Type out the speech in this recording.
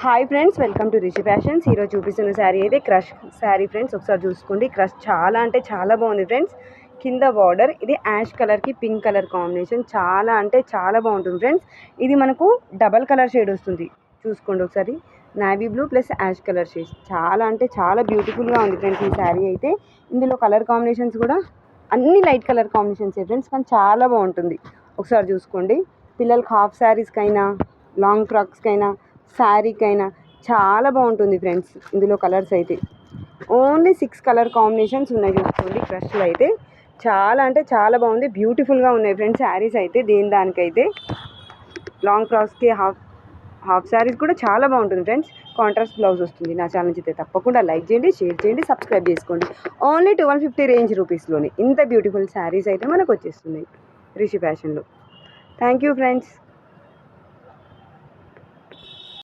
Hi friends, welcome to Rishi fashions. ఈరోజు చూపిస్తున్న శారీ అయితే క్రష్ శారీ ఫ్రెండ్స్. ఒకసారి చూసుకోండి, క్రష్ చాలా అంటే చాలా బాగుంది ఫ్రెండ్స్. కింద బార్డర్ ఇది యాష్ కలర్కి పింక్ కలర్ కాంబినేషన్, చాలా అంటే చాలా బాగుంటుంది ఫ్రెండ్స్. ఇది మనకు డబల్ కలర్ షేడ్ వస్తుంది, చూసుకోండి ఒకసారి. Navy blue plus ash colour shade, చాలా అంటే చాలా బ్యూటిఫుల్గా ఉంది ఫ్రెండ్స్ ఈ శారీ అయితే. ఇందులో కలర్ కాంబినేషన్స్ కూడా అన్ని లైట్ కలర్ కాంబినేషన్స్ ఫ్రెండ్స్, కానీ చాలా బాగుంటుంది. ఒకసారి చూసుకోండి, పిల్లలకి హాఫ్ శారీస్కైనా లాంగ్ ఫ్రాక్స్కైనా శారీకైనా చాలా బాగుంటుంది ఫ్రెండ్స్. ఇందులో కలర్స్ అయితే ఓన్లీ 6 కలర్ కాంబినేషన్స్ ఉన్నాయి, చూసుకోండి. క్రష్లో అయితే చాలా అంటే చాలా బాగుంది, బ్యూటిఫుల్గా ఉన్నాయి ఫ్రెండ్స్ శారీస్ అయితే. దానికైతే లాంగ్ ఫ్రాక్స్కి హాఫ్ శారీస్ కూడా చాలా బాగుంటుంది ఫ్రెండ్స్. కాంట్రాస్ట్ బ్లౌజ్ వస్తుంది. నా ఛానల్ అయితే తప్పకుండా లైక్ చేయండి, షేర్ చేయండి, సబ్స్క్రైబ్ చేసుకోండి. ఓన్లీ 1250 రేంజ్ రూపీస్లోనే ఇంత బ్యూటిఫుల్ శారీస్ అయితే మనకు వచ్చేస్తున్నాయి రిషి ఫ్యాషన్లో. Thank you friends.